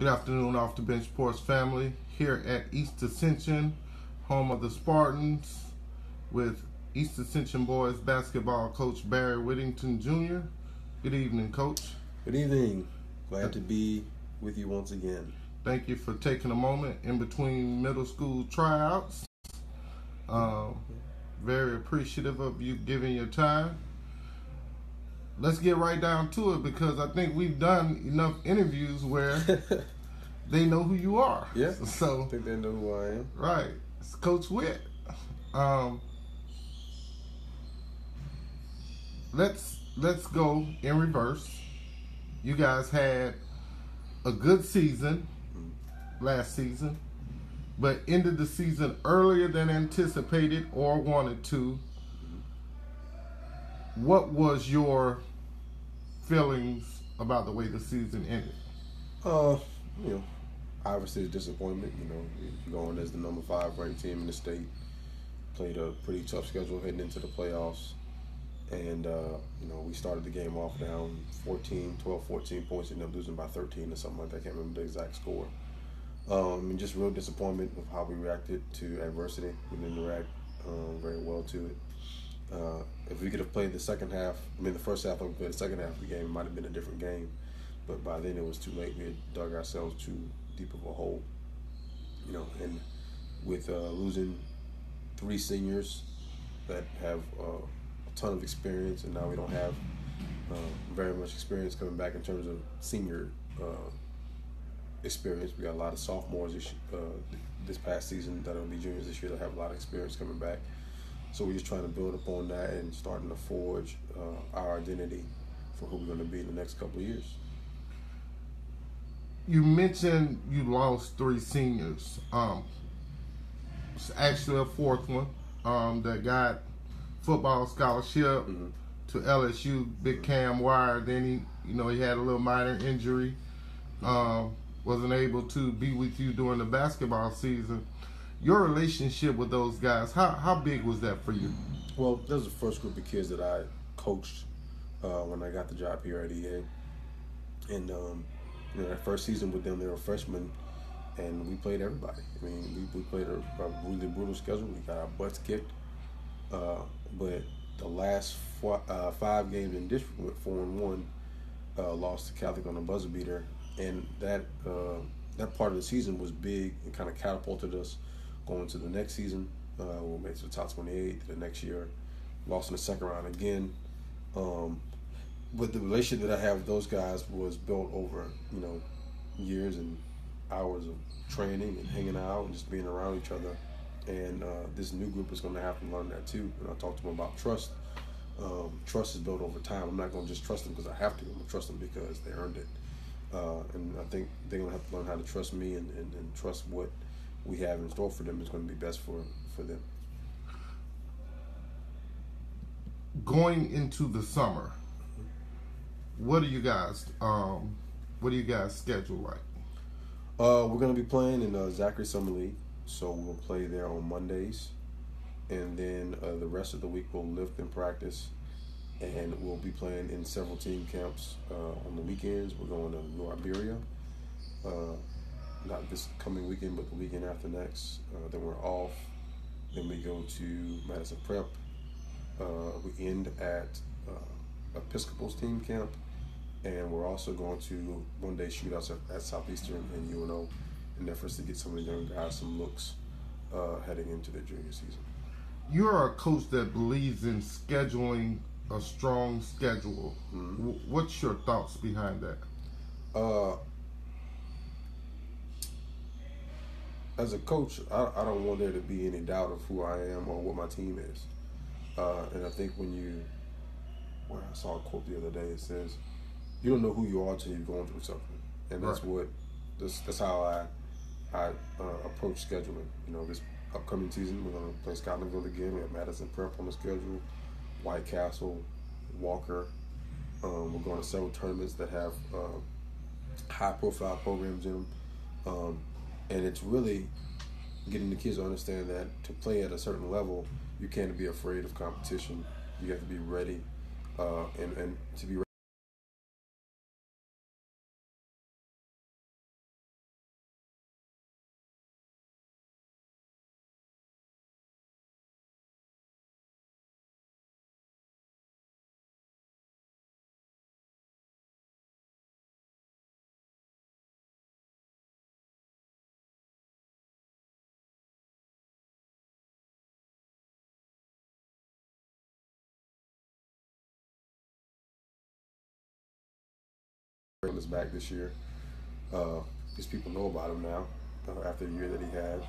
Good afternoon, Off the Bench Sports family, here at East Ascension, home of the Spartans, with East Ascension boys basketball coach Barry Whittington Jr. Good evening, Coach. Good evening. Glad to be with you once again. Thank you for taking a moment in between middle school tryouts. Very appreciative of you giving your time. Let's get right down to it, because I think we've done enough interviews where they know who you are. Yeah, so I think they know who I am. Right. It's Coach Whit. Let's go in reverse. You guys had a good season last season, but ended the season earlier than anticipated or wanted to. What was your feelings about the way the season ended? Obviously it's disappointment. You go on as the number 5 ranked team in the state, played a pretty tough schedule heading into the playoffs, and we started the game off down 14 points, ended up losing by 13 or something like that. I can't remember the exact score. And just real disappointment of how we reacted to adversity. We didn't react very well to it. If we could have played the first half, we played the second half of the game, it might have been a different game. But by then it was too late. We had dug ourselves too deep of a hole. And with losing 3 seniors that have a ton of experience, and now we don't have very much experience coming back in terms of senior experience. We got a lot of sophomores this past season that will be juniors this year that have a lot of experience coming back. So we're just trying to build upon that and starting to forge our identity for who we're going to be in the next couple of years. You mentioned you lost 3 seniors. It's actually a 4th one that got football scholarship to LSU, Big Cam Wire. Then he had a little minor injury. Wasn't able to be with you during the basketball season. Your relationship with those guys, how big was that for you? Well, that was the first group of kids that I coached when I got the job here at EA. And that first season with them, they were freshmen, and we played everybody. We played a really brutal schedule. We got our butts kicked. But the last 5 games in district, we went 4-1, lost to Catholic on a buzzer beater. And that part of the season was big and kind of catapulted us going to the next season. We made it to the top 28 the next year, lost in the second round again. But the relationship that I have with those guys was built over, years and hours of training and hanging out and just being around each other. And this new group is going to have to learn that too. And I talked to them about trust. Trust is built over time. I'm not going to just trust them because I have to. I'm going to trust them because they earned it. And I think they're going to have to learn how to trust me and trust what we have in store for them is going to be best for them. Going into the summer, what do you guys schedule like? We're going to be playing in Zachary Summer League, so we'll play there on Mondays, and then the rest of the week we'll lift and practice. And we'll be playing in several team camps on the weekends. We're going to New Iberia, not this coming weekend, but the weekend after next. Then we're off. Then we go to Madison Prep. We end at Episcopal's team camp. And we're also going to one-day shootouts at Southeastern and UNO in efforts to get some of the young guys some looks heading into their junior season. You're a coach that believes in scheduling a strong schedule. What's your thoughts behind that? As a coach, I don't want there to be any doubt of who I am or what my team is. And I think I saw a quote the other day. It says, "You don't know who you are until you're going through something," and that's how I approach scheduling. This upcoming season we're going to play Scotlandville again. We have Madison Prep on the schedule, White Castle, Walker. We're going to several tournaments that have high-profile programs in them, and it's really getting the kids to understand that to play at a certain level, you can't be afraid of competition. You have to be ready, and to be ready back this year. These people know about him now after the year that he had.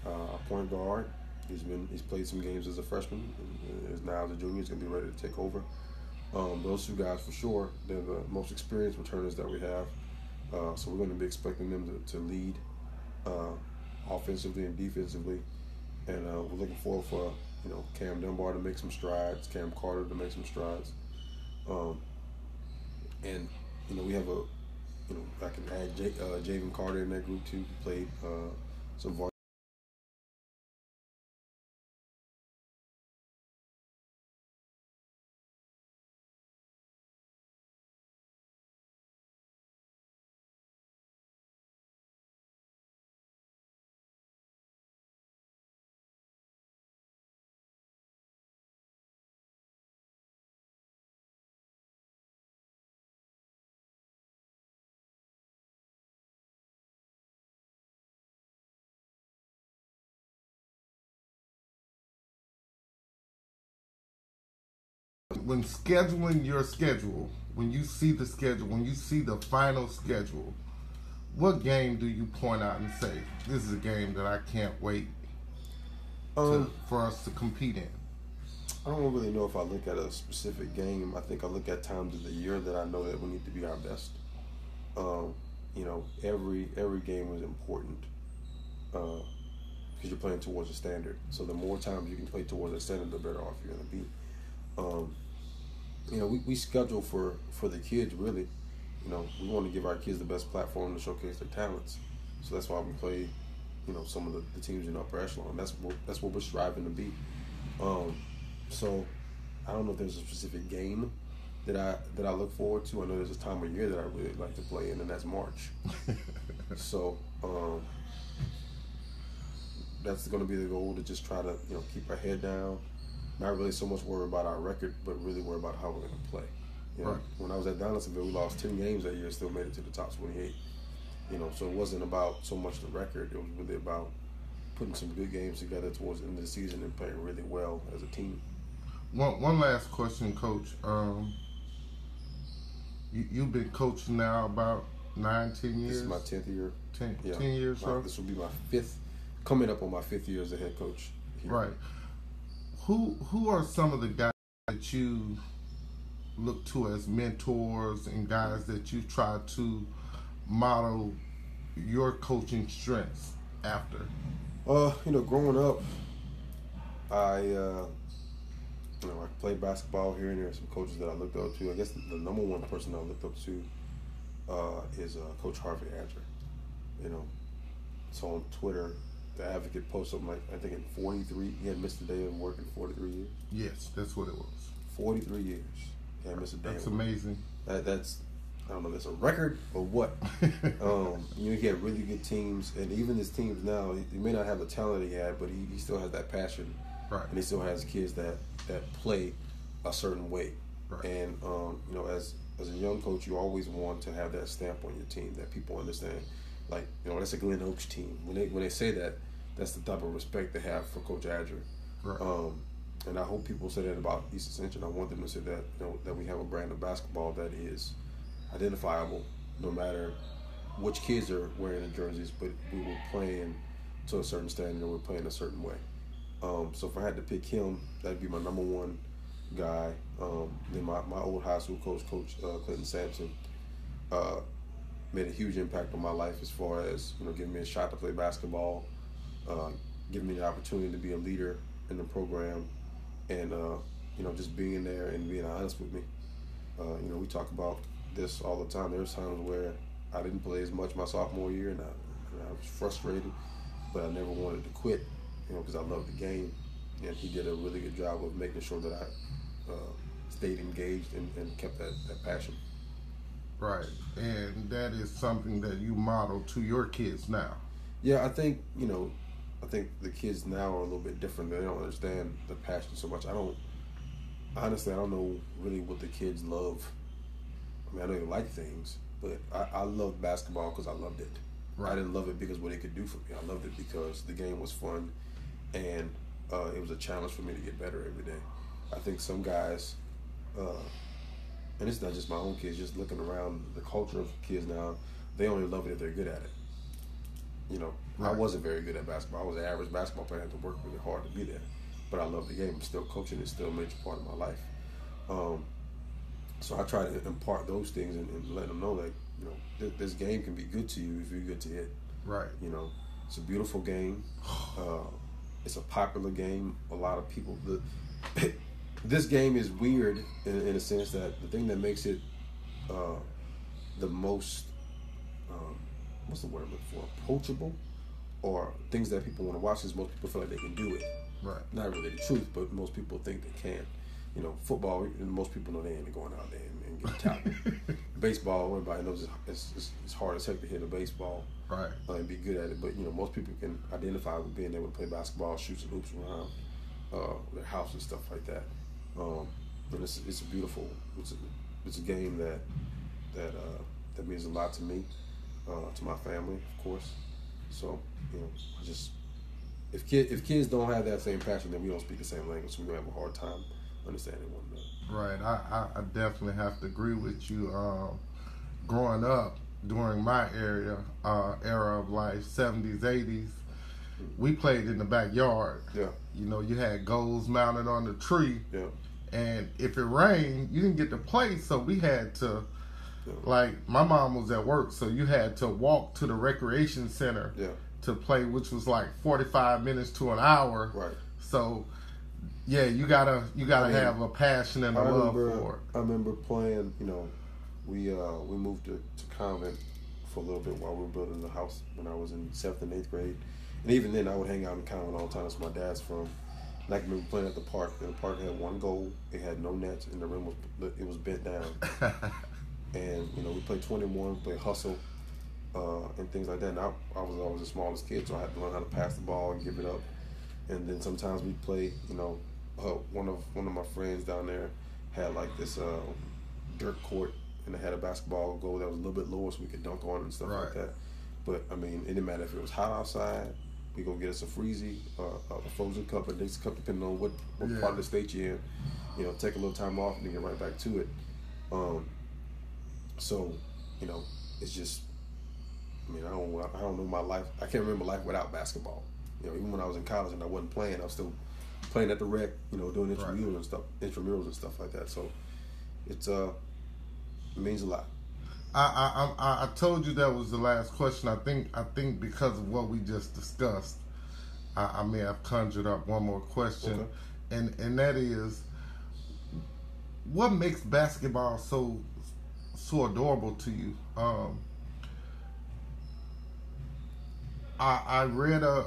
A point guard. He's played some games as a freshman. And is now as a junior. He's going to be ready to take over. Those two guys for sure. They're the most experienced returners that we have. So we're going to be expecting them to lead offensively and defensively. And we're looking forward for Cam Dunbar to make some strides, Cam Carter to make some strides. And we have I can add Javen Carter in that group too. He played some varsity. When scheduling your schedule, when you see the schedule, when you see the final schedule, what game do you point out and say, this is a game that I can't wait for us to compete in? I don't really know if I look at a specific game. I think I look at times of the year that I know that we need to be our best. Every game is important because you're playing towards a standard. So the more times you can play towards a standard, the better off you're going to be. We schedule for the kids, really. We want to give our kids the best platform to showcase their talents. So that's why we play, some of the teams in upper echelon. That's what we're striving to be. So I don't know if there's a specific game that I look forward to. I know there's a time of year that I really like to play in, and that's March. So that's going to be the goal, to just try to keep our head down. Not really so much worry about our record, but really worry about how we're going to play. Right. When I was at Donaldsonville, we lost 10 games that year, still made it to the top 28. So it wasn't about so much the record. It was really about putting some good games together towards the end of the season and playing really well as a team. One last question, Coach. You've been coaching now about 9-10 years? This is my 10th year. 10 years, sir? This will be my fifth, coming up on my 5th year as a head coach here. Right. Who are some of the guys that you look to as mentors and guys that you try to model your coaching strengths after? Growing up, I played basketball here and there. Some coaches that I looked up to. I guess the number one person I looked up to is Coach Harvey Adger. So on Twitter, the Advocate posted something like, I think in 43, he had missed a day of work in 43 years. Yes, that's what it was. 43 years. He had missed a day. That's amazing. That's, I don't know, that's a record or what. He had really good teams, and even his teams now, he may not have the talent he had, but he still has that passion. Right. And he still has kids that play a certain way. Right. And, as a young coach, you always want to have that stamp on your team that people understand. Like, that's a Glen Oaks team. When they say that, that's the type of respect they have for Coach Adger. Right. And I hope people say that about East Ascension. I want them to say that, that we have a brand of basketball that is identifiable, no matter which kids are wearing the jerseys, but we were playing to a certain standard and we're playing a certain way. So if I had to pick him, that'd be my number one guy. Then my old high school coach, Clinton Sampson, made a huge impact on my life as far as giving me a shot to play basketball, giving me the opportunity to be a leader in the program, and just being there and being honest with me. We talk about this all the time. There's times where I didn't play as much my sophomore year, and I was frustrated, but I never wanted to quit, because I loved the game. And he did a really good job of making sure that I stayed engaged and kept that passion. Right, and that is something that you model to your kids now. Yeah, I think the kids now are a little bit different. They don't understand the passion so much. I don't know really what the kids love. I mean, I know they like things, but I loved basketball because I loved it. Right. I didn't love it because what it could do for me. I loved it because the game was fun, and it was a challenge for me to get better every day. I think some guys and it's not just my own kids, just looking around the culture of kids now, they only love it if they're good at it. You know, I wasn't very good at basketball. I was an average basketball player. I had to work really hard to be there. But I love the game. I'm still coaching. It's still a major part of my life. So I try to impart those things and let them know that, you know, this game can be good to you if you're good to it. Right. You know, it's a beautiful game. It's a popular game. A lot of people... This game is weird in a sense that the thing that makes it the most... what's the word I'm looking for? Approachable, or things that people want to watch, is most people feel like they can do it. Right. Not really the truth, but most people think they can. You know, football, most people know they ain't going out there and get tackled. Baseball, everybody knows it's hard as heck to hit a baseball. Right. And be good at it. But, you know, most people can identify with being able to play basketball, shoot some hoops around their house and stuff like that. And it's a beautiful, it's a game that means a lot to me. To my family, of course. So, you know, if kids don't have that same passion, then we don't speak the same language, so we're going to have a hard time understanding one another. Right. I definitely have to agree with you. Growing up during my era of life, 70s, 80s, we played in the backyard. Yeah. You know, you had goals mounted on the tree. Yeah. And if it rained, you didn't get to play, so we had to... Like, my mom was at work, so you had to walk to the recreation center to play, which was like 45 minutes to an hour. Right. So, yeah, you gotta have a passion and a love for it. I remember playing. You know, we moved to Convent for a little bit while we were building the house when I was in 7th and 8th grade, and even then I would hang out in Convent all the time. That's where my dad's from. And I can remember playing at the park. And the park had one goal. It had no nets, and the rim was bent down. And, you know, we played 21, played hustle, and things like that. And I was always the smallest kid, so I had to learn how to pass the ball and give it up. And then sometimes we'd play, you know, one of my friends down there had like this dirt court, and they had a basketball goal that was a little bit lower so we could dunk on it and stuff like that. But, I mean, it didn't matter if it was hot outside. We go get us a freezy, a frozen cup, a Dixie cup, depending on what part of the state you're in. You know, take a little time off and then get right back to it. So, you know, it's just, I mean, I don't know my life. I can't remember life without basketball. You know, even when I was in college and I wasn't playing, I was still playing at the rec, you know, doing intramurals and stuff like that. So it means a lot. I told you that was the last question. I think because of what we just discussed, I may have conjured up one more question, and that is, what makes basketball so adorable to you? I read a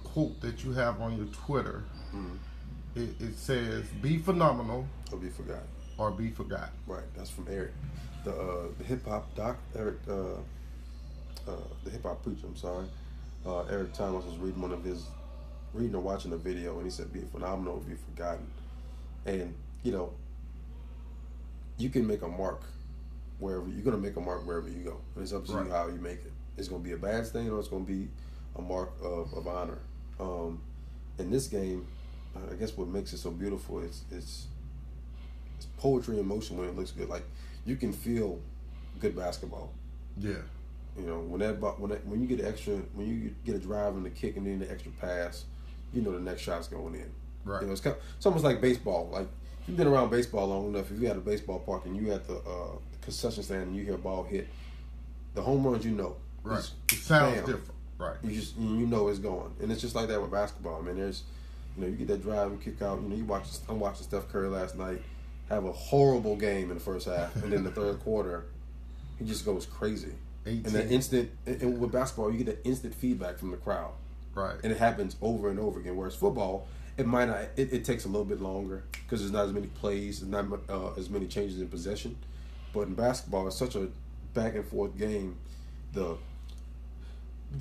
quote that you have on your Twitter. Mm-hmm. It says, "Be phenomenal or be forgotten." Or be forgotten. Right. That's from Eric, the hip hop doc. Eric, the hip hop preacher. I'm sorry. Eric Thomas was reading or watching a video, and he said, "Be phenomenal or be forgotten." And, you know, you can make a mark wherever you're gonna make a mark wherever you go. And it's up to you how you make it. It's gonna be a bad thing or it's gonna be a mark of honor. In this game, I guess what makes it so beautiful is it's poetry in motion when it looks good. Like, you can feel good basketball. Yeah. You know, when you get a drive and the kick and then the extra pass, you know the next shot's going in. Right. You know, it's almost like baseball. Like, if you've been around baseball long enough, if you had a baseball park and you at the concession stand and you hear a ball hit, the home runs, you know. Right. It sounds different. Right. You know it's going. And it's just like that with basketball. I mean, there's, you know, you get that drive and kick out. You know, I'm watching Steph Curry last night have a horrible game in the first half, and then the third quarter, he just goes crazy. 18. And that instant, and with basketball, you get that instant feedback from the crowd. Right. And it happens over and over again. Whereas football, it might not. It takes a little bit longer because there's not as many plays, there's not as many changes in possession. But in basketball, it's such a back and forth game. The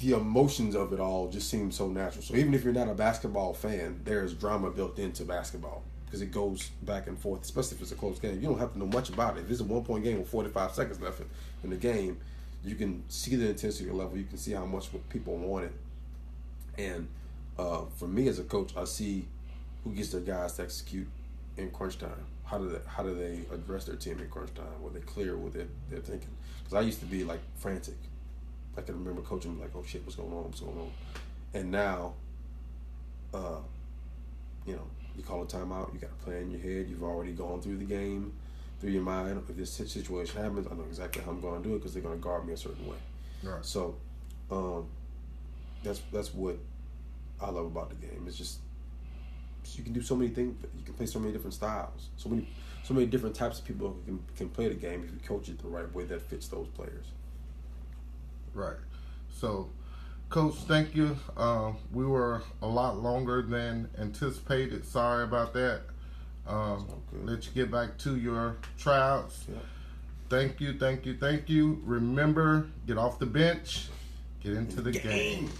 emotions of it all just seem so natural. So even if you're not a basketball fan, there's drama built into basketball because it goes back and forth, especially if it's a close game. You don't have to know much about it. If it's a 1-point game with 45 seconds left in the game, you can see the intensity level. You can see how much people want it. And for me as a coach, I see who gets their guys to execute in crunch time. how do they address their team in crunch time? Were they clear with their thinking? Because I used to be like frantic. I can remember coaching like, oh shit, what's going on? And now, you know, you call a timeout. You got a plan in your head. You've already gone through the game, through your mind. If this situation happens, I know exactly how I'm going to do it because they're going to guard me a certain way. Right. So, that's what I love about the game. It's just you can do so many things. You can play so many different styles. So many different types of people can play the game if you coach it the right way that fits those players. Right. So, Coach, thank you. We were a lot longer than anticipated. Sorry about that. Let you get back to your tryouts. Yeah. Thank you. Remember, get off the bench, get into the game.